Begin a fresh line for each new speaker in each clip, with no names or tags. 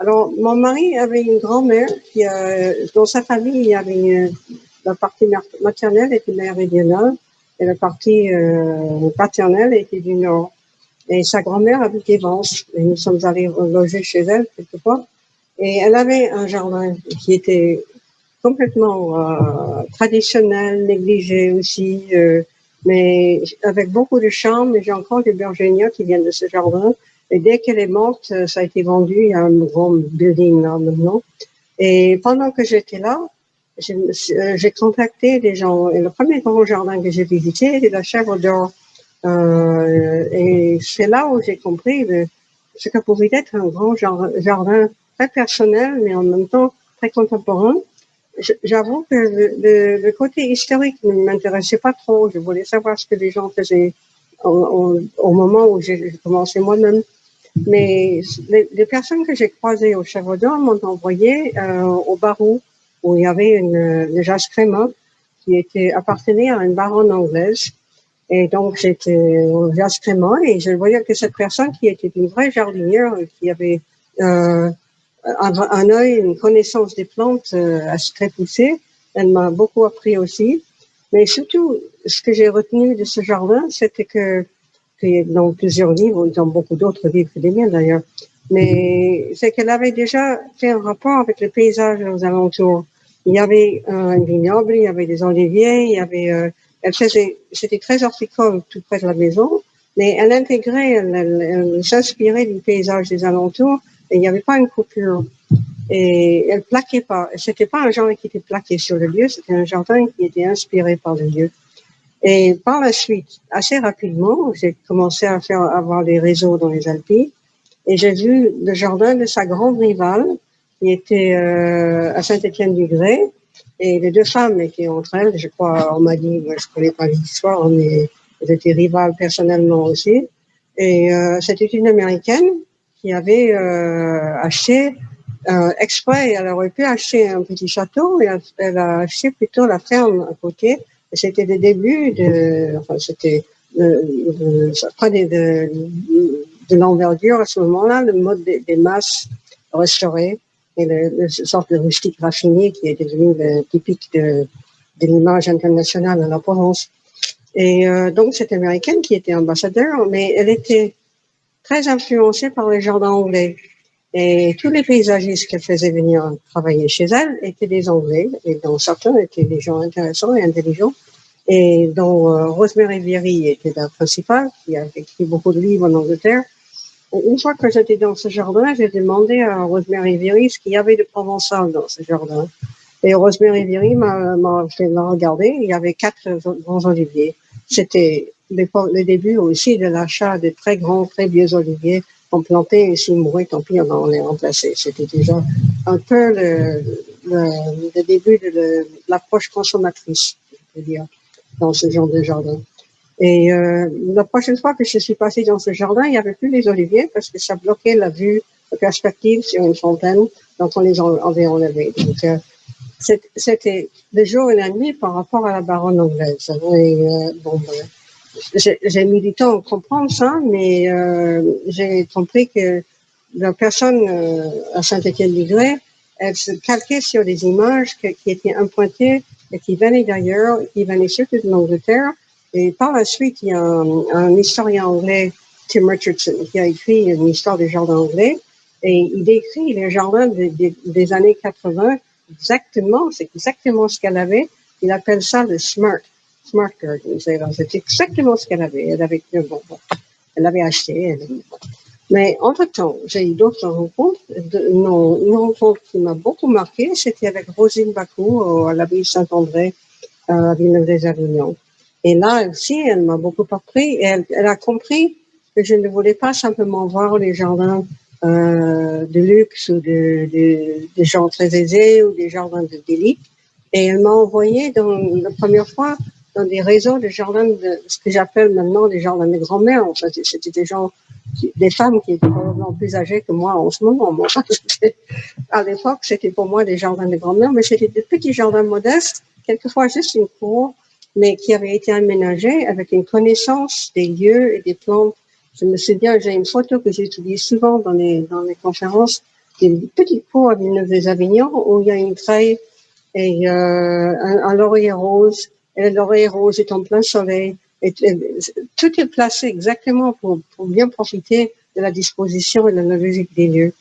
Alors, mon mari avait une grand-mère dans sa famille, il y avait la partie maternelle était méridionale et la partie paternelle était du nord. Et sa grand-mère habitait Vence. Et nous sommes allés loger chez elle quelquefois. Et elle avait un jardin qui était complètement traditionnel, négligé aussi, mais avec beaucoup de charme. Et j'ai encore des bergénias qui viennent de ce jardin. Et dès qu'elle est morte, ça a été vendu. Il y a un grand building là maintenant. Et pendant que j'étais là, j'ai contacté des gens. Et le premier grand jardin que j'ai visité était la Chèvre d'Or. Et c'est là où j'ai compris ce que pouvait être un grand jardin très personnel, mais en même temps très contemporain. J'avoue que le côté historique ne m'intéressait pas trop. Je voulais savoir ce que les gens faisaient au moment où j'ai commencé moi-même. Mais les personnes que j'ai croisées au Chèvre d'Or m'ont envoyé au Barou, où il y avait le Jazz Créma qui appartenait à une baronne anglaise. Et donc, j'étais au Jazz Créma et je voyais que cette personne qui était une vraie jardinière, qui avait un œil, une connaissance des plantes assez très poussée, elle m'a beaucoup appris aussi. Mais surtout, ce que j'ai retenu de ce jardin, c'était que dans plusieurs livres, dans beaucoup d'autres livres que les miens d'ailleurs, mais c'est qu'elle avait déjà fait un rapport avec le paysage aux alentours. Il y avait un vignoble, il y avait des oliviers, il y avait, c'était très horticole tout près de la maison, mais elle intégrait, elle s'inspirait du paysage des alentours, et il n'y avait pas une coupure. Et elle plaquait pas. C'était pas un jardin qui était plaqué sur le lieu, c'était un jardin qui était inspiré par le lieu. Et par la suite, assez rapidement, j'ai commencé à avoir des réseaux dans les Alpes et j'ai vu le jardin de sa grande rivale qui était à Saint-Étienne-du-Grès et les deux femmes étaient entre elles. Je crois, on m'a dit, je connais pas l'histoire, mais elles étaient rivales personnellement aussi. Et c'était une Américaine qui avait acheté exprès, elle aurait pu acheter un petit château et elle a acheté plutôt la ferme à côté. C'était le début c'était ça prenait de l'envergure à ce moment-là, le mode des masses restaurées et le sorte de rustique raffiné qui est devenu le typique de l'image internationale de la Provence. Et donc cette américaine qui était ambassadeur, mais elle était très influencée par les jardins anglais. Et tous les paysagistes qu'elle faisait venir travailler chez elle étaient des Anglais, et dont certains étaient des gens intéressants et intelligents, et dont Rosemary Viry était la principale, qui a écrit beaucoup de livres en Angleterre. Et une fois que j'étais dans ce jardin, j'ai demandé à Rosemary Viry ce qu'il y avait de provençal dans ce jardin. Et Rosemary Viry m'a regardé, il y avait 4 grands oliviers. C'était le début aussi de l'achat de très grands, très vieux oliviers qu'on plantait et s'ils mouraient, tant pis, on les remplaçait. C'était déjà un peu le début de l'approche consommatrice, je peux dire, dans ce genre de jardin. Et la prochaine fois que je suis passée dans ce jardin, il n'y avait plus les oliviers parce que ça bloquait la vue, la perspective sur une fontaine, donc on les avait enlevés. Donc, c'était le jour et la nuit par rapport à la baronne anglaise. Et, j'ai mis du temps à comprendre ça, mais j'ai compris que la personne à Saint-Étienne-du-Grès, elle se calquait sur des images qui étaient imprimées et qui venaient d'ailleurs, qui venaient surtout de l'Angleterre. Et par la suite, il y a un historien anglais, Tim Richardson, qui a écrit une histoire des jardins anglais, et il décrit les jardins des années 80 exactement, c'est exactement ce qu'elle avait. Il appelle ça le Smart Garden. C'est exactement ce qu'elle avait. Elle avait acheté. Mais entre-temps, j'ai eu d'autres rencontres. Une rencontre qui m'a beaucoup marquée, c'était avec Rosine Bacou à l'abbaye Saint-André à Villeneuve-des-Avignon. Et là aussi, elle m'a beaucoup appris et elle a compris que je ne voulais pas simplement voir les jardins de luxe ou de gens très aisés ou des jardins d'élite. Et elle m'a envoyé la première fois dans des réseaux de jardins ce que j'appelle maintenant des jardins de grand-mère. En fait, c'était des gens, des femmes qui étaient probablement plus âgées que moi en ce moment. Moi, à l'époque, c'était pour moi des jardins de grand-mère, mais c'était des petits jardins modestes, quelquefois juste une cour, mais qui avaient été aménagés avec une connaissance des lieux et des plantes. Je me souviens, j'ai une photo que j'utilise souvent dans les conférences. des petits pots à Villeneuve-les-Avignon où il y a une treille et un laurier rose. Et le laurier rose est en plein soleil. Et tout est placé exactement pour bien profiter de la disposition et de la logique des lieux.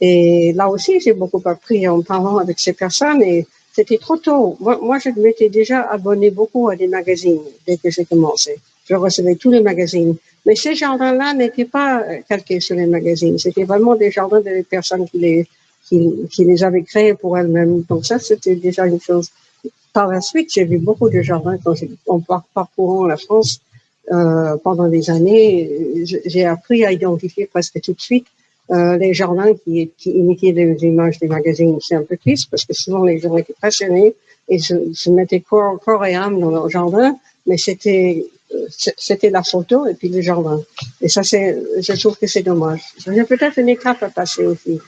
Et là aussi, j'ai beaucoup appris en parlant avec ces personnes et c'était trop tôt. Moi, je m'étais déjà abonné beaucoup à des magazines dès que j'ai commencé. Je recevais tous les magazines. Mais ces jardins-là n'étaient pas calqués sur les magazines. C'était vraiment des jardins des personnes qui les avaient créés pour elles-mêmes. Donc ça, c'était déjà une chose. Par la suite, j'ai vu beaucoup de jardins en parcourant la France pendant des années. J'ai appris à identifier presque tout de suite les jardins qui imitaient les images des magazines. C'est un peu triste parce que souvent les gens étaient passionnés et se mettaient corps et âme dans leur jardin, mais c'était la photo et puis le jardin. Et ça, je trouve que c'est dommage. J'ai peut-être une étape à passer aussi.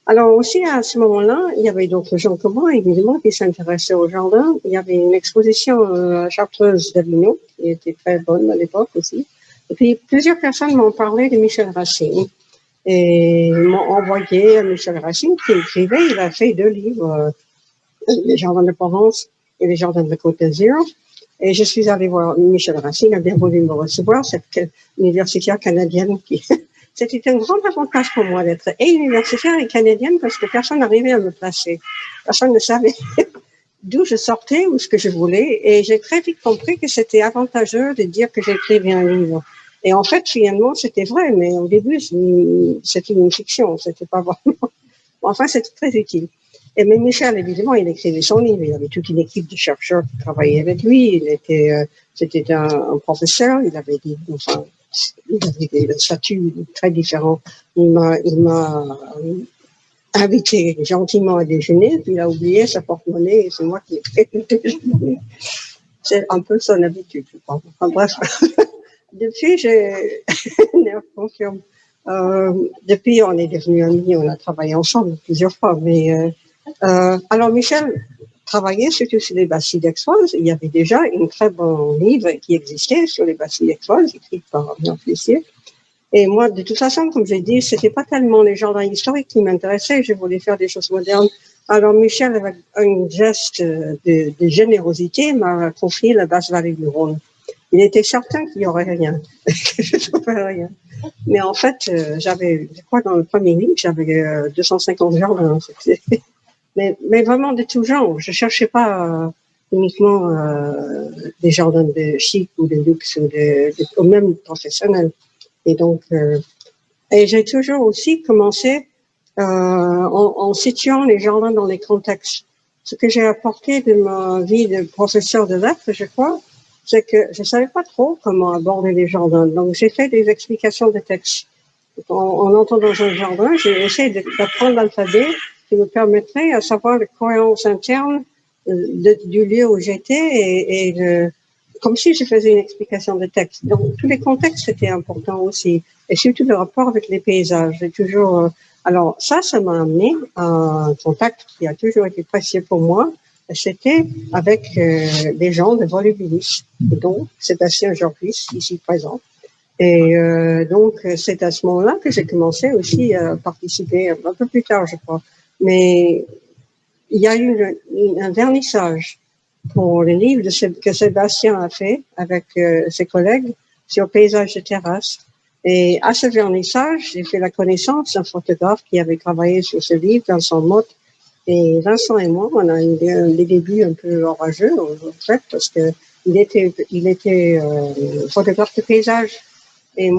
Alors aussi, à ce moment-là, il y avait d'autres gens comme moi, évidemment, qui s'intéressaient au jardin. Il y avait une exposition à Chartreuse d'Avignon, qui était très bonne à l'époque aussi. Et puis, plusieurs personnes m'ont parlé de Michel Racine. Et ils m'ont envoyé à Michel Racine, qui écrivait, il a fait 2 livres, Les Jardins de Provence et Les Jardins de la Côte d'Azur. Et je suis allée voir Michel Racine, a bien voulu me recevoir, cette universitaire canadienne qui... C'était un grand avantage pour moi d'être et universitaire et canadienne parce que personne n'arrivait à me placer. Personne ne savait d'où je sortais ou ce que je voulais. Et j'ai très vite compris que c'était avantageux de dire que j'écrivais un livre. Et en fait, finalement, c'était vrai, mais au début, c'était une fiction, c'était pas vraiment. Enfin, c'était très utile. Et mais Michel, évidemment, il écrivait son livre. Il avait toute une équipe de chercheurs qui travaillaient avec lui. C'était un professeur. Il avait des statuts très différents. Il m'a invité gentiment à déjeuner, puis il a oublié sa porte-monnaie et c'est moi qui ai fait le déjeuner. C'est un peu son habitude, je pense. Enfin, bref. Depuis, depuis, on est devenus amis, on a travaillé ensemble plusieurs fois. Mais alors, Michel travaillait surtout sur les bacilles d'Aix-Oise. Il y avait déjà un très bon livre qui existait sur les bacilles d'Aix-Oise, écrit par Jean Flessier. Et moi, de toute façon, comme j'ai dit, c'était pas tellement les jardins historiques qui m'intéressaient. Je voulais faire des choses modernes. Alors, Michel, avec un geste de générosité, m'a confié la basse vallée du Rhône. Il était certain qu'il n'y aurait rien, que je ne trouverais rien. Mais en fait, je crois dans le premier livre, j'avais 250 jardins. Mais vraiment de tout genre. Je ne cherchais pas uniquement des jardins de chic ou de luxe ou même professionnels. Et donc, et j'ai toujours aussi commencé en situant les jardins dans les contextes. Ce que j'ai apporté de ma vie de professeur de lettres, je crois, c'est que je savais pas trop comment aborder les jardins. Donc, j'ai fait des explications de texte. En entrant dans un jardin, j'ai essayé d'apprendre l'alphabet qui me permettrait à savoir la cohérence interne du lieu où j'étais comme si je faisais une explication de texte. Donc, tous les contextes étaient importants aussi. Et surtout le rapport avec les paysages. J'ai toujours, alors, ça m'a amené à un contact qui a toujours été précieux pour moi. C'était avec des gens de Volubilis, dont Sébastien Jorvis, ici présent. Et donc, c'est à ce moment-là que j'ai commencé aussi à participer, un peu plus tard, je crois. Mais il y a eu un vernissage pour le livre que Sébastien a fait avec ses collègues sur paysage de terrasse. Et à ce vernissage, j'ai fait la connaissance d'un photographe qui avait travaillé sur ce livre, Vincent Motte. Et Vincent et moi, on a eu des débuts un peu orageux, en fait, parce que il était photographe de paysage. Et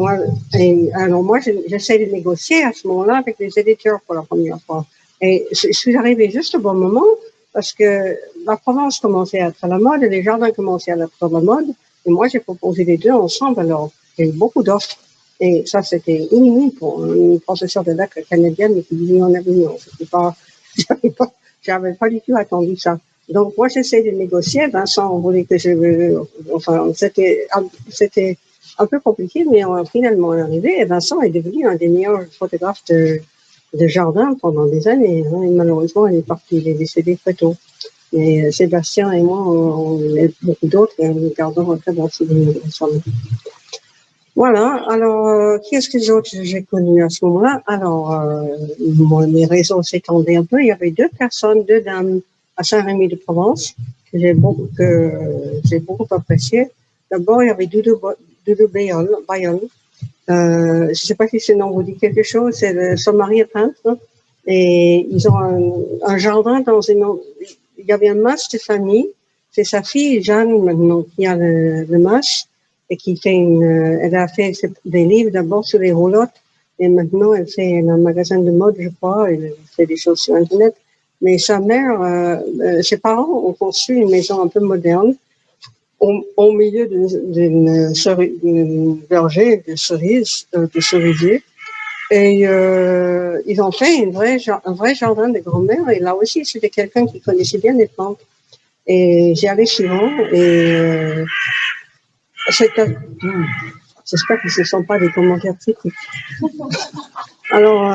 alors moi, j'essaie de négocier à ce moment-là avec les éditeurs pour la première fois. Et je suis arrivée juste au bon moment parce que la Provence commençait à être à la mode et les jardins commençaient à être à la mode. Et moi, j'ai proposé les deux ensemble. Alors, j'ai eu beaucoup d'offres. Et ça, c'était inouï pour une professeure de lettres canadienne qui vivait en Avignon. J'avais pas du tout attendu ça. Donc, moi, j'essaie de négocier. Vincent voulait que enfin, c'était un peu compliqué, mais on a finalement arrivé. Et Vincent est devenu un des meilleurs photographes de jardin pendant des années. Et malheureusement, il est décédé très tôt. Mais Sébastien et moi, et beaucoup d'autres, nous gardons un très bon souvenir ensemble. Voilà, alors, qui est-ce que d'autre j'ai connu à ce moment-là? Alors, mes réseaux s'étendaient un peu. Il y avait deux personnes, deux dames à Saint-Rémy-de-Provence que j'ai beaucoup apprécié. D'abord, il y avait Doudou Bayol. Je ne sais pas si ce nom vous dit quelque chose. Son mari est peintre et ils ont un jardin dans une. Il y avait un match de famille. C'est sa fille Jeanne maintenant qui a le match et qui fait elle a fait des livres d'abord sur les roulottes et maintenant elle fait un magasin de mode, je crois. Elle fait des choses sur Internet. Mais sa mère, ses parents ont construit une maison un peu moderne au milieu d'une verger de cerises, de cerisiers. Et ils ont fait un vrai jardin de grand-mère. Et là aussi, c'était quelqu'un qui connaissait bien les plantes. Et j'y allais souvent. Et j'espère que ce ne sont pas des commentaires critiques. Alors,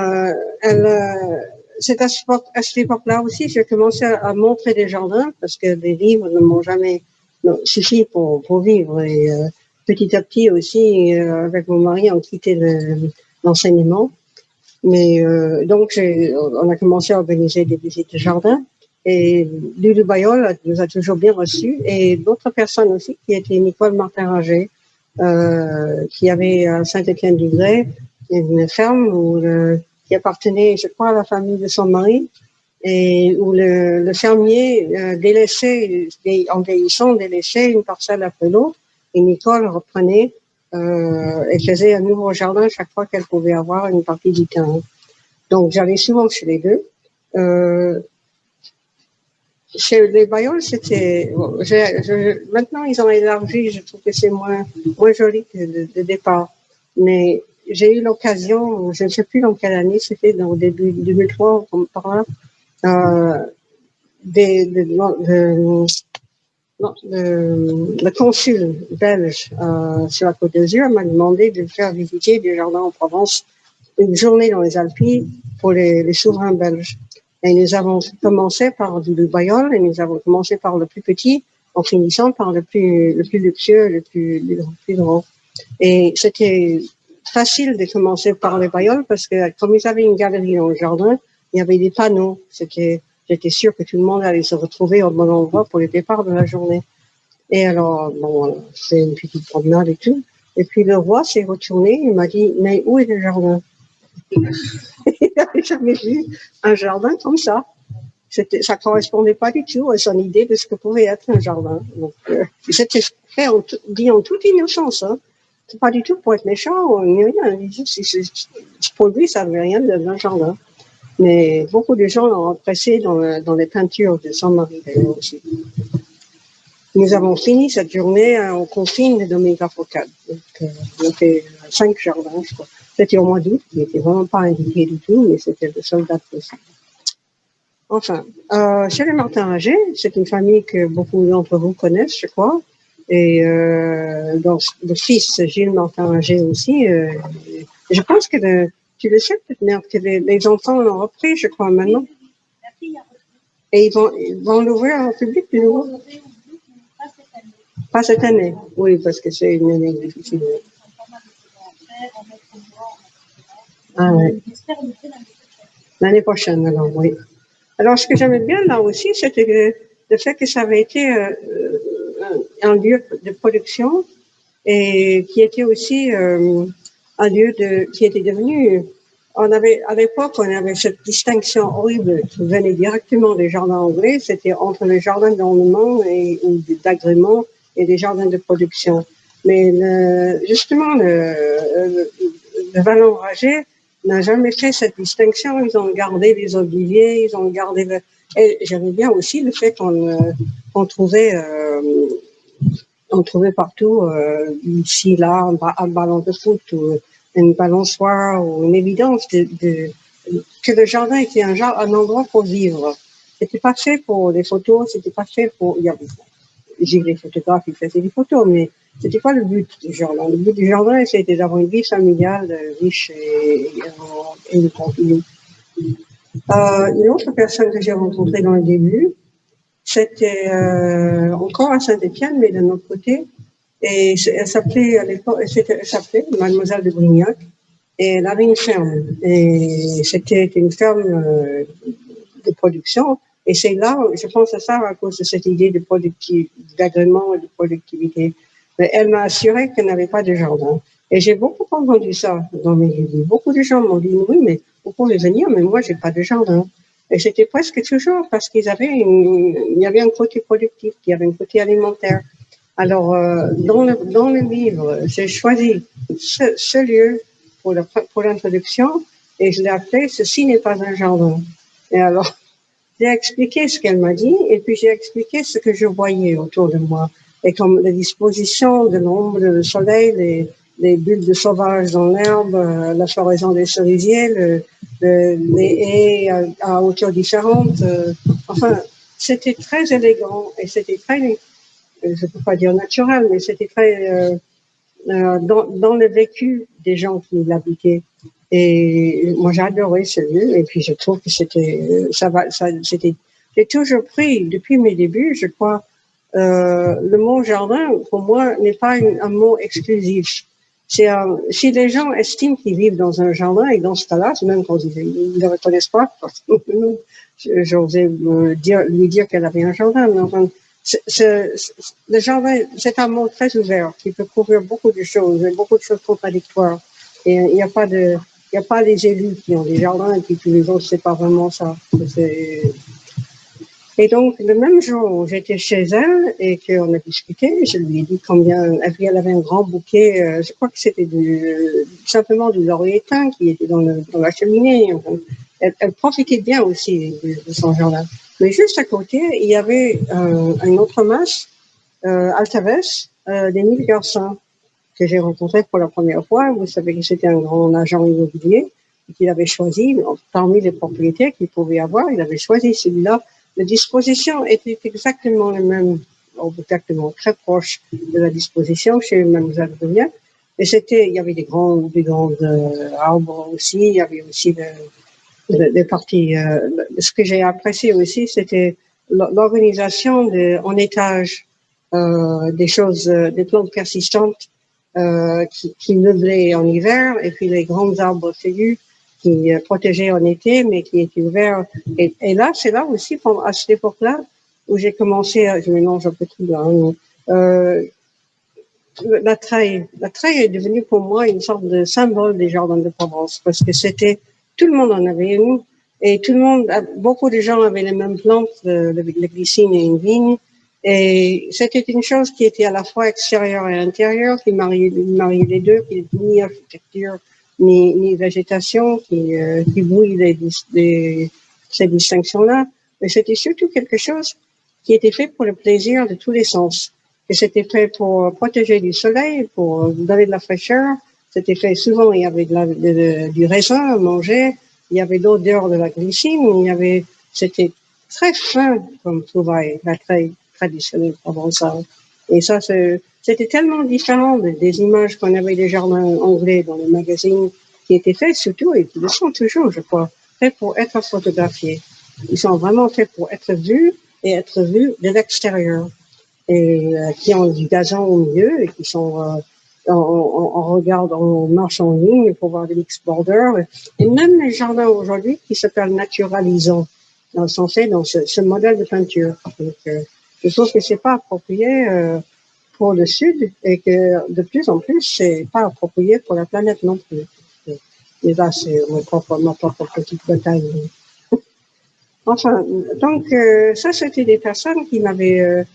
c'est à cette époque-là aussi, j'ai commencé à montrer des jardins parce que les livres ne m'ont jamais suffi pour vivre. Et petit à petit aussi, avec mon mari, on quittait l'enseignement. Mais donc, on a commencé à organiser des visites de jardin. Et Lulu Bayol nous a toujours bien reçus. Et d'autres personnes aussi, qui étaient Nicole Martin-Rager, qui avait à Saint-Étienne-du-Grès une ferme qui appartenait, je crois, à la famille de son mari, et où le fermier délaissait, en vieillissant, délaissait une parcelle après l'autre, et Nicole reprenait et faisait un nouveau jardin chaque fois qu'elle pouvait avoir une partie du terrain. Donc j'allais souvent chez les deux. Chez les Bayols, c'était. Maintenant, ils ont élargi, je trouve que c'est moins joli que de départ. Mais j'ai eu l'occasion, je ne sais plus dans quelle année, c'était au début 2003, par là, le consul belge sur la Côte d'Azur m'a demandé de faire visiter des jardins en Provence, une journée dans les Alpes pour les souverains belges. Et nous avons commencé par du Bayol et nous avons commencé par le plus petit en finissant par le plus luxueux, le plus grand. Et c'était facile de commencer par les Bayol parce que comme ils avaient une galerie dans le jardin, il y avait des panneaux. J'étais sûre que tout le monde allait se retrouver au bon endroit pour le départ de la journée. Et alors, bon, c'est une petite promenade et tout. Et puis le roi s'est retourné, il m'a dit, mais où est le jardin? Il n'avait jamais vu un jardin comme ça. Ça correspondait pas du tout à son idée de ce que pouvait être un jardin. Donc, c'était fait dit en toute innocence. Hein. C'est pas du tout pour être méchant ni rien. Pour lui, ça ne veut rien d'un jardin. Mais beaucoup de gens l'ont apprécié dans les peintures de son mari d'ailleurs aussi. Nous avons fini cette journée aux confines de Doménica Focade. Donc, on a fait 5 jardins, je crois. C'était au mois d'août, qui n'était vraiment pas indiqué du tout, mais c'était le seul date possible. Enfin, chez les Martin-Rager, c'est une famille que beaucoup d'entre vous connaissent, je crois. Et donc, le fils, Gilles Martin-Rager aussi. Je pense que tu le sais peut-être, que les enfants l'ont repris, je crois, maintenant. Et ils vont l'ouvrir au public de nouveau. Pas cette année, oui, parce que c'est une année difficile. Ah, ouais. L'année prochaine, alors, oui. Alors, ce que j'aimais bien là aussi, c'était le fait que ça avait été un lieu de production et qui était aussi un lieu qui était devenu. À l'époque, on avait cette distinction horrible qui venait directement des jardins anglais, c'était entre les jardins d'ornement ou d'agrément et des jardins de production. Mais justement, le Vallon-Rager n'a jamais fait cette distinction. Ils ont gardé les oliviers, ils ont gardé Et j'aimais bien aussi le fait qu'on trouvait partout, ici, là, un ballon de foot ou une balançoire ou une évidence que le jardin était un endroit pour vivre. C'était pas fait pour les photos, c'était pas fait pour. J'ai les photographes qui faisaient des photos, mais c'était pas le but du jardin. Le but du jardin, c'était d'avoir une vie familiale riche et continue. Une autre personne que j'ai rencontrée dans le début, c'était encore à Saint-Étienne, mais d'un autre côté, Et elle s'appelait, à l'époque, elle s'appelait Mademoiselle de Brignac. Et elle avait une ferme. Et c'était une ferme de production. Et c'est là, je pense à ça à cause de cette idée de d'agrément et de productivité. Mais elle m'a assuré qu'elle n'avait pas de jardin. Et j'ai beaucoup entendu ça dans mes livres. Beaucoup de gens m'ont dit, oui, mais vous pouvez venir, mais moi, j'ai pas de jardin. Et c'était presque toujours parce il y avait un côté productif, il y avait un côté alimentaire. Alors, dans le livre, j'ai choisi ce lieu pour l'introduction et je l'ai appelé Ceci n'est pas un jardin. Et alors, j'ai expliqué ce qu'elle m'a dit et puis j'ai expliqué ce que je voyais autour de moi. Et comme les dispositions de l'ombre, le soleil, les bulles de sauvage dans l'herbe, la floraison des cerisiers, les haies à hauteur différente. Enfin, c'était très élégant et c'était très, je ne peux pas dire naturel, mais c'était très dans le vécu des gens qui l'habitaient. Et moi, j'ai adoré ce lieu. Et puis, je trouve que j'ai toujours pris, depuis mes débuts, je crois, le mot jardin, pour moi, n'est pas un mot exclusif. Si les gens estiment qu'ils vivent dans un jardin, et dans ce cas-là, même quand ils ne le reconnaissent pas, parce que j'osais lui dire qu'elle avait un jardin, mais enfin, le jardin, c'est un mot très ouvert qui peut couvrir beaucoup de choses contradictoires. Et il n'y a pas les élus qui ont des jardins et puis tous les autres, c'est pas vraiment ça. Et donc, le même jour où j'étais chez elle et qu'on a discuté, je lui ai dit elle avait un grand bouquet, je crois que c'était simplement du laurier éteint qui était dans la cheminée. Elle profitait bien aussi de son jardin. Mais juste à côté, il y avait un autre mas, Altaves, des Mille Garçons, que j'ai rencontré pour la première fois. Vous savez que c'était un grand agent immobilier et qu'il avait choisi, parmi les propriétaires qu'il pouvait avoir, il avait choisi celui-là. La disposition était exactement la même, exactement très proche de la disposition chez Mademoiselle Brignac. Et il y avait des grandes arbres aussi, il y avait aussi des parties. Ce que j'ai apprécié aussi, c'était l'organisation en étage des plantes persistantes qui meublaient en hiver, et puis les grands arbres feuillus qui protégeaient en été, mais qui étaient ouverts. Et là, c'est là aussi, à cette époque-là, où j'ai commencé je mélange un peu tout là. La treille est devenue pour moi une sorte de symbole des jardins de Provence, parce que tout le monde en avait une, et beaucoup de gens avaient les mêmes plantes, le glycine et une vigne. Et c'était une chose qui était à la fois extérieure et intérieure, qui mariait les deux, qui n'était ni architecture, ni végétation, qui brouille ces distinctions-là. Mais c'était surtout quelque chose qui était fait pour le plaisir de tous les sens. Et c'était fait pour protéger du soleil, pour donner de la fraîcheur. C'était fait souvent, il y avait du raisin à manger, il y avait l'odeur de la glycine, c'était très fin comme trouvaille, la treille traditionnelle provençale. Et ça, c'était tellement différent des images qu'on avait des jardins anglais dans les magazines qui étaient faits surtout, et qui le sont toujours, je crois, faits pour être photographiés. Ils sont vraiment faits pour être vus et être vus de l'extérieur. Et qui ont du gazon au milieu et qui sont on marche en ligne pour voir des mix borders. Et même les jardins aujourd'hui qui s'appellent naturalisants sont faits dans ce modèle de peinture. Donc, je trouve que c'est pas approprié pour le Sud et que de plus en plus c'est pas approprié pour la planète non plus. Et là, c'est ma propre petite bataille. Enfin, donc ça, c'était des personnes qui m'avaient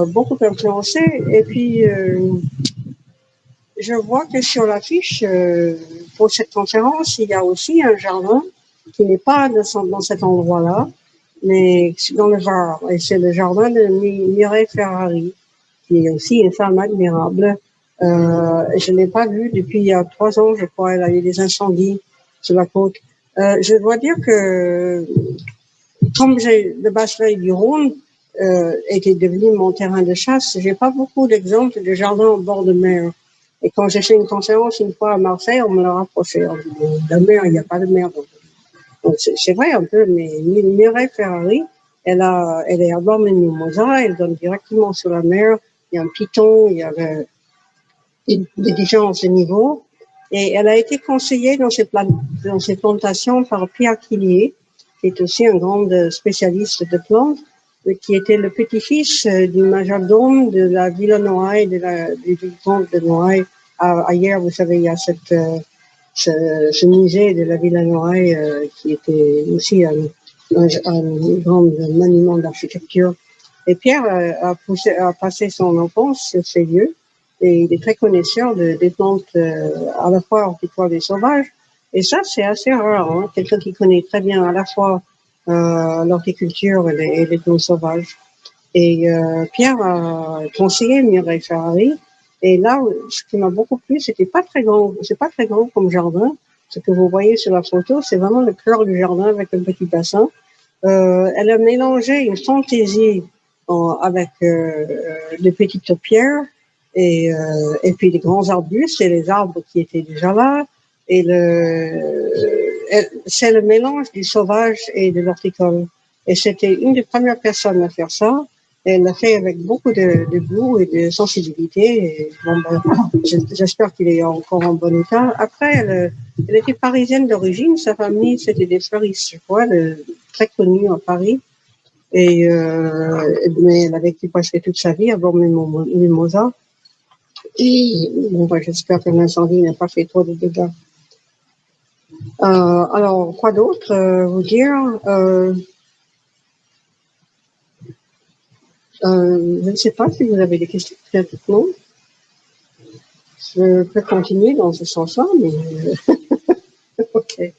beaucoup influencé. Et puis, je vois que sur l'affiche, pour cette conférence, il y a aussi un jardin qui n'est pas dans cet endroit-là, mais dans le Var. Et c'est le jardin de Mireille Ferrari, qui est aussi une femme admirable. Je ne l'ai pas vue depuis il y a 3 ans, je crois. Elle a eu des incendies sur la côte. Je dois dire que, comme le Bassereil du Rhône était devenu mon terrain de chasse, j'ai pas beaucoup d'exemples de jardins au bord de mer. Et quand j'ai fait une conférence une fois à Marseille, on me l'a rapproché. On dit, la mer, il n'y a pas de mer. Donc, c'est vrai un peu, mais Mireille Ferrari, elle est à bord de Mimosa, elle donne directement sur la mer. il y a un piton, il y a des différences de niveaux. Et elle a été conseillée dans ces plantations par Pierre Quillier, qui est aussi un grand spécialiste de plantes, qui était le petit-fils du majordome de la Villa Noailles, du comte de Noailles. Ailleurs, vous savez, il y a ce musée de la Villa Noailles qui était aussi un grand monument d'architecture. Et Pierre a passé son enfance sur ces lieux. Et il est très connaisseur des plantes à la fois horticoles et sauvages. Et ça, c'est assez rare. Hein? Quelqu'un qui connaît très bien à la fois l'horticulture et les plantes sauvages. Et Pierre a conseillé Mireille Ferrari. Et là, ce qui m'a beaucoup plu, c'est pas très grand comme jardin. Ce que vous voyez sur la photo, c'est vraiment le cœur du jardin avec un petit bassin. Elle a mélangé une fantaisie avec des petites pierres et puis les grands arbustes et les arbres qui étaient déjà là. Et c'est le mélange du sauvage et de l'horticole. Et c'était une des premières personnes à faire ça. Et elle l'a fait avec beaucoup de goût et de sensibilité. Et bon, j'espère qu'il est encore en bon état. Après, elle était parisienne d'origine. Sa famille, c'était des fleuristes, je crois, très connus à Paris. Et mais elle a vécu presque toute sa vie à Bormes-les-Mimosas. Et bon, j'espère que l'incendie n'a pas fait trop de dégâts. Alors, quoi d'autre vous dire je ne sais pas si vous avez des questions, peut-être non. Je peux continuer dans ce sens-là, mais ok.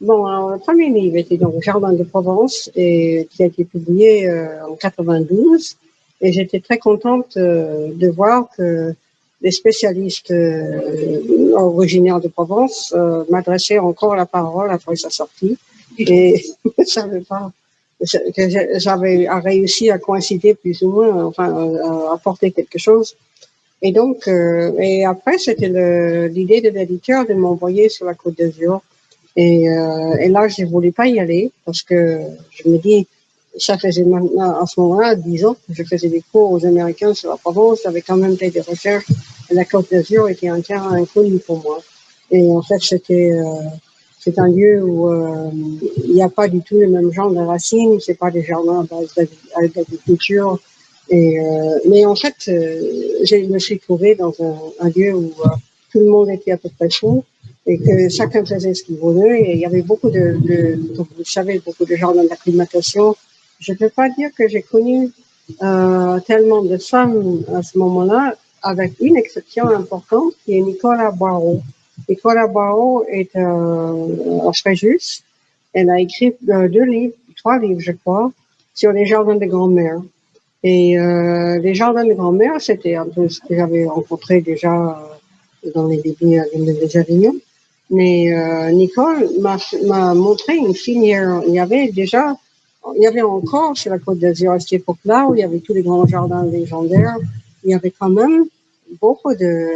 Bon, alors, le premier livre était donc Jardin de Provence et qui a été publié en 92. Et j'étais très contente de voir que les spécialistes originaires de Provence m'adressaient encore la parole après sa sortie. Et je ne savais pas que j'avais réussi à coïncider plus ou moins, enfin, à apporter quelque chose. Et donc, et après, c'était l'idée de l'éditeur de m'envoyer sur la Côte d'Azur. Et là, je ne voulais pas y aller parce que je me dis, ça faisait maintenant, à ce moment-là, 10 ans que je faisais des cours aux Américains sur la Provence, j'avais quand même fait des recherches. Et la Côte d'Azur était un terrain inconnu pour moi. Et en fait, c'est un lieu où il n'y a pas du tout le même genre de racines, c'est pas des jardins à base d'agriculture. Mais en fait, je me suis trouvée dans un lieu où tout le monde était à peu près fou et que chacun faisait ce qu'il voulait. Et il y avait beaucoup donc vous savez, beaucoup de jardins d'acclimatation. Je ne peux pas dire que j'ai connu tellement de femmes à ce moment-là, avec une exception importante qui est Nicolas Boireau. Nicolas Boireau est à Fréjus. Elle a écrit 3 livres, je crois, sur les jardins de grand-mère. Et les jardins de grand-mère, c'était un peu ce que j'avais rencontré déjà dans les débuts des Avignon. Mais Nicole m'a montré une filière. Il y avait encore sur la Côte d'Azur à cette époque-là, où il y avait tous les grands jardins légendaires, il y avait quand même beaucoup de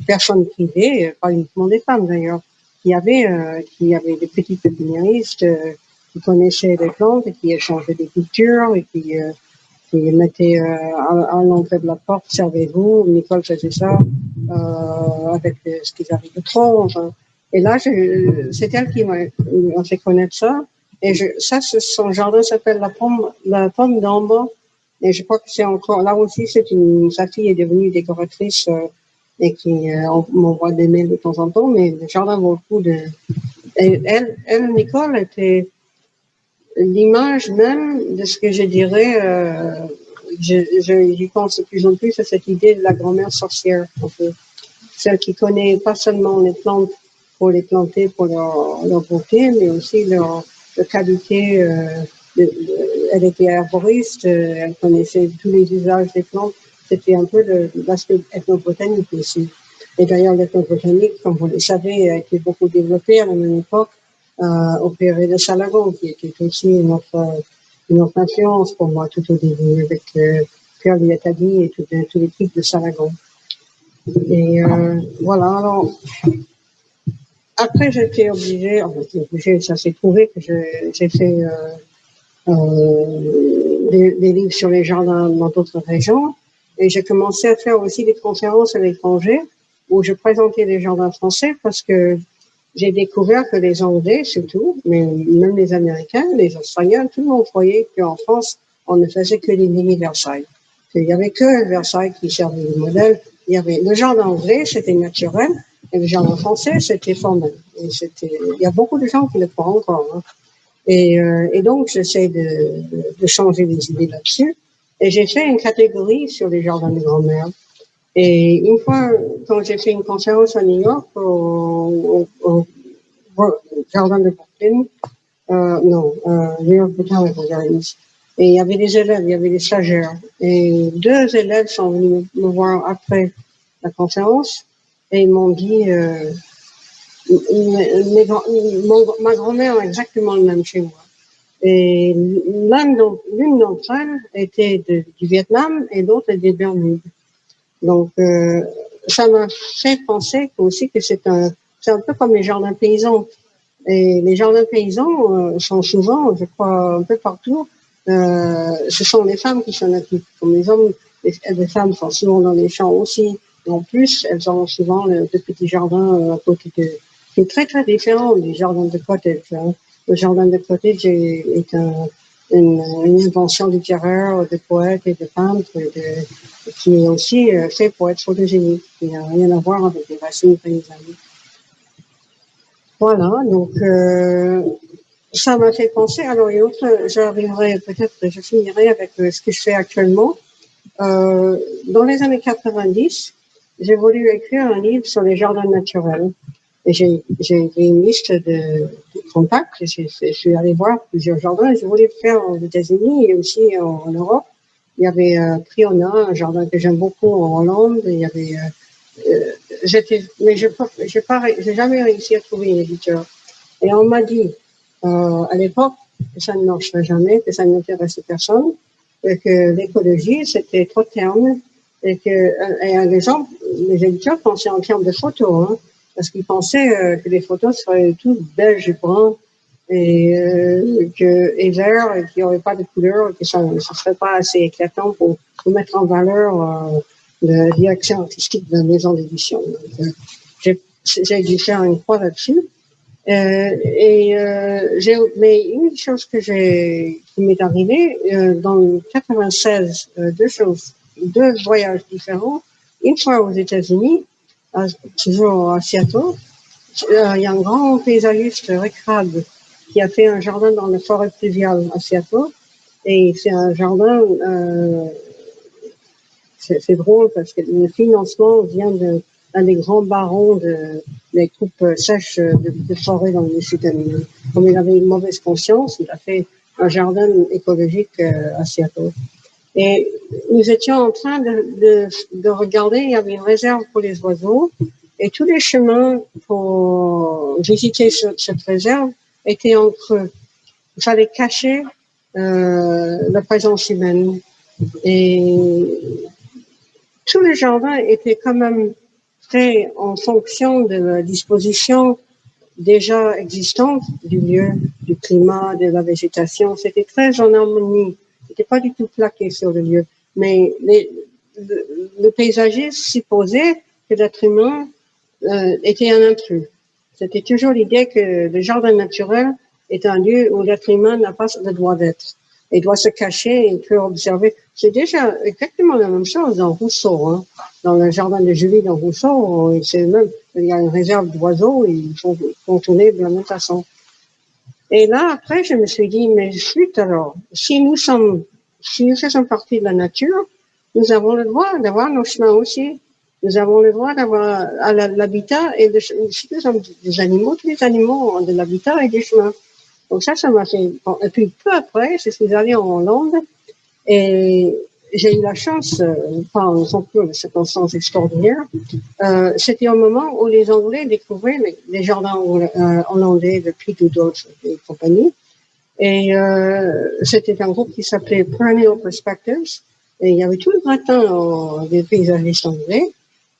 personnes privées, pas uniquement des femmes d'ailleurs, qui avaient des petits pépiniéristes qui connaissaient les plantes et qui échangeaient des cultures et qui mettaient à l'entrée de la porte, servez-vous. Nicole faisait ça avec ce qu'ils avaient de trop. Enfin. Et là, c'est elle qui m'a fait connaître ça. Et son jardin s'appelle la pomme d'Ambre. Et je crois que c'est encore, là aussi, sa fille est devenue décoratrice et qui m'envoie des mails de temps en temps, mais le jardin vaut le coup elle, Nicole, était l'image même de ce que je dirais, j'y pense de plus en plus à cette idée de la grand-mère sorcière, un peu. Celle qui connaît pas seulement les plantes pour les planter pour leur beauté, mais aussi leur qualité. Elle était arboriste, elle connaissait tous les usages des plantes. C'était un peu l'aspect ethnobotanique aussi. Et d'ailleurs, l'ethnobotanique, comme vous le savez, a été beaucoup développée à la même époque au Prieuré de Salagon, qui était aussi une autre influence pour moi tout au début, avec Pierre Lietadi et tout l'équipe de Salagon. Et voilà, alors, après j'étais obligée, ça s'est trouvé que j'ai fait des livres sur les jardins dans d'autres régions. Et j'ai commencé à faire aussi des conférences à l'étranger où je présentais les jardins français parce que j'ai découvert que les Anglais, surtout, mais même les Américains, les Australiens, tout le monde croyait qu'en France, on ne faisait que les mini-Versailles. Il n'y avait que Versailles qui servait de modèle. Il y avait le jardin anglais, c'était naturel, et le jardin français, c'était formel. Il y a beaucoup de gens qui le croient encore. Hein. Et donc, j'essaie de changer les idées là-dessus. Et j'ai fait une catégorie sur les jardins de grand-mère. Et une fois, quand j'ai fait une conférence à New York, au jardin de Brooklyn, New York Botanic Gardens, et il y avait des élèves, il y avait des stagiaires. Et 2 élèves sont venus me voir après la conférence et ils m'ont dit ma grand-mère a exactement le même chez moi. Et l'une d'entre elles était du Vietnam et l'autre des Bermudes. Donc, ça m'a fait penser aussi que c'est un peu comme les jardins paysans. Et les jardins paysans sont souvent, je crois, un peu partout, ce sont les femmes qui s'en occupent. Comme les hommes, les femmes sont souvent dans les champs aussi. Et en plus, elles ont souvent de petits jardins à côté de... C'est très, très différent du jardin de cottage. Hein. Le jardin de cottage est une invention littéraire de poètes et de peintres qui est aussi fait pour être photogénique. Il n'a rien à voir avec les racines paysannes. Voilà, donc ça m'a fait penser. Alors, et autre, je finirai avec ce que je fais actuellement. Dans les années 90, j'ai voulu écrire un livre sur les jardins naturels. Et j'ai une liste de contacts. Je suis allée voir plusieurs jardins. Je voulais le faire aux États-Unis et aussi en Europe. Il y avait Priona, un jardin que j'aime beaucoup en Hollande. Il y avait, mais j'ai jamais réussi à trouver un éditeur. Et on m'a dit à l'époque que ça ne marcherait jamais, que ça n'intéressait personne, et que l'écologie c'était trop terne, et un exemple, les éditeurs pensaient en termes de photos, hein, parce qu'ils pensaient que les photos seraient toutes beiges et bruns et verts, et qu'il n'y aurait pas de couleur, et que ça ne serait pas assez éclatant pour mettre en valeur la direction artistique de la maison d'édition. J'ai dû faire une croix là-dessus. Mais une chose qui m'est arrivée dans le 96, deux voyages différents. Une fois aux États-Unis, toujours à Seattle, il y a un grand paysagiste, Rick Hagg, qui a fait un jardin dans la forêt pluviale à Seattle. Et c'est un jardin, c'est drôle parce que le financement vient d'un des grands barons des coupes sèches de forêt dans les États-Unis. Comme il avait une mauvaise conscience, il a fait un jardin écologique à Seattle. Et nous étions en train de regarder, il y avait une réserve pour les oiseaux, et tous les chemins pour visiter cette réserve étaient en creux. Il fallait cacher la présence humaine. Et tous les jardins étaient quand même faits en fonction de la disposition déjà existante du lieu, du climat, de la végétation. C'était très en harmonie. C'était pas du tout plaqué sur le lieu. Mais le paysagiste supposait que l'être humain était un intrus. C'était toujours l'idée que le jardin naturel est un lieu où l'être humain n'a pas le droit d'être. Il doit se cacher, il peut observer. C'est déjà exactement la même chose dans Rousseau. Hein. Dans le jardin de Julie dans Rousseau, il y a une réserve d'oiseaux, il faut contourner de la même façon. Et là, après, je me suis dit, mais flûte alors, si nous faisons partie de la nature, nous avons le droit d'avoir nos chemins aussi. Nous avons le droit d'avoir l'habitat et si nous sommes des animaux, tous les animaux ont de l'habitat et des chemins. Donc ça m'a fait... Bon, et puis peu après, je suis allée en Hollande et j'ai eu la chance, pas en concours de circonstances extraordinaires, c'était au moment où les Anglais découvraient les jardins hollandais de Piet Oudolf et compagnie. Et c'était un groupe qui s'appelait Perennial Perspectives. Et il y avait tout le gratin des paysagistes anglais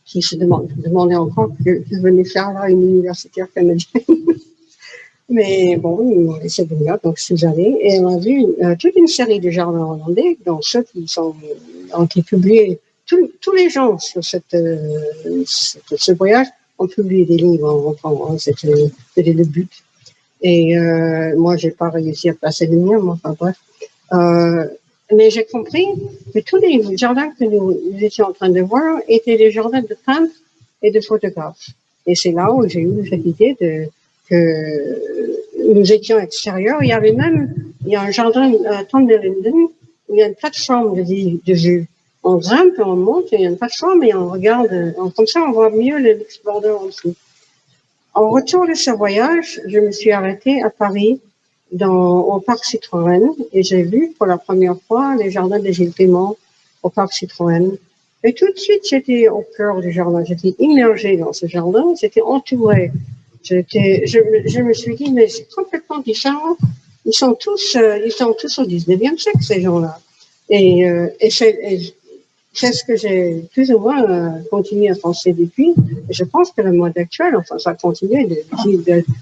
qui se demandaient encore que venaient faire là une universitaire canadienne. Mais bon, ils m'ont laissé venir, donc je suis allée et on a vu toute une série de jardins hollandais, dont ceux qui ont été publiés. Tous les gens sur ce voyage ont publié des livres en français. C'était le but. Et moi, j'ai pas réussi à placer le mien, mais enfin bref. Euh, mais j'ai compris que tous les jardins que nous étions en train de voir étaient des jardins de peintres et de photographes. Et c'est là où j'ai eu cette idée que nous étions extérieurs. Il y a un jardin à Tondellinden où il y a une plateforme de vue. On grimpe, on monte, il y a une plateforme et on regarde. Comme ça, on voit mieux l'explorer en dessous. En retour de ce voyage, je me suis arrêtée à Paris, au parc Citroën, et j'ai vu pour la première fois les jardins de Gilles Clément au parc Citroën. Et tout de suite, j'étais au cœur du jardin. J'étais immergée dans ce jardin. J'étais entourée. Je me suis dit, mais c'est complètement différent. Ils sont tous au 19e siècle, ces gens-là. Et c'est ce que j'ai plus ou moins continué à penser depuis. Et je pense que le mode actuel, enfin, ça a continué.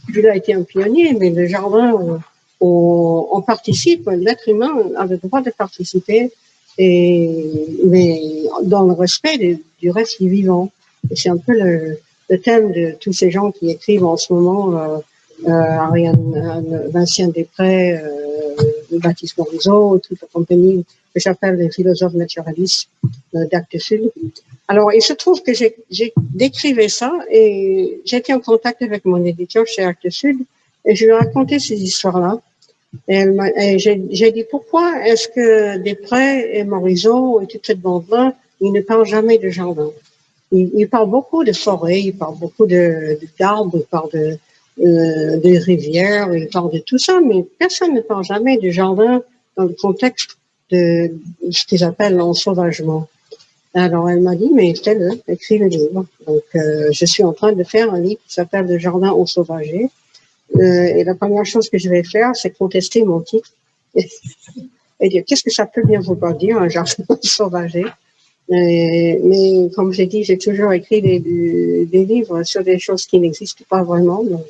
Jules a été un pionnier, mais le jardin où on participe, l'être humain a le droit de participer, mais dans le respect du reste du vivant. Et c'est un peu le thème de tous ces gens qui écrivent en ce moment, Ariane Vincien-Després, Baptiste Morisot, toute la compagnie que j'appelle les philosophes naturalistes d'Actes Sud. Alors, il se trouve que j'ai décrivé ça et j'étais en contact avec mon éditeur chez Actes Sud et je lui ai raconté ces histoires-là. Et j'ai dit, pourquoi est-ce que Després et Morisot et toute cette bande-là, ils ne parlent jamais de jardin? Ils parlent beaucoup de forêt, ils parlent beaucoup d'arbres, ils parlent de rivières, ils parlent de tout ça, mais personne ne parle jamais de jardin dans le contexte de ce qu'ils appellent l'ensauvagement. Alors elle m'a dit, mais fais-le, écris le livre. Donc je suis en train de faire un livre qui s'appelle Le jardin ensauvagé. Et la première chose que je vais faire, c'est contester mon titre et dire qu'est-ce que ça peut bien vouloir dire un jardin ensauvagé. Mais comme j'ai dit, j'ai toujours écrit des livres sur des choses qui n'existent pas vraiment, donc,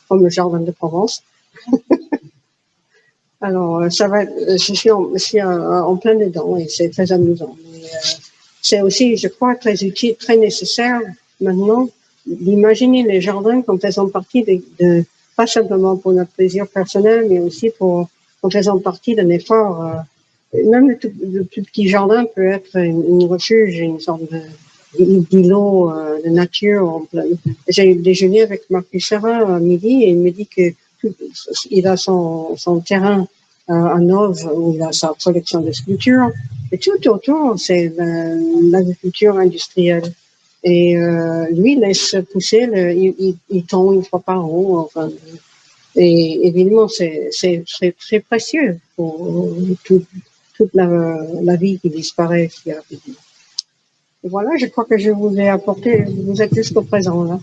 comme le jardin de Provence. Alors, ça va. Je suis en plein dedans et c'est très amusant. Mais, c'est aussi, je crois, très utile, très nécessaire maintenant d'imaginer les jardins comme faisant partie pas simplement pour notre plaisir personnel, mais aussi comme faisant partie d'un effort. Même le plus petit jardin peut être une refuge, une sorte d'îlot de nature. J'ai déjeuné avec Marc Serra à midi et il me dit que il a son terrain à Nove où il a sa collection de sculptures. Et tout autour, c'est l'agriculture industrielle. Et lui, il laisse pousser, il tond une fois par an. Enfin, et évidemment, c'est très précieux pour toute la vie qui disparaît. Et voilà, je crois que je vous ai apporté, vous êtes jusqu'au présent là.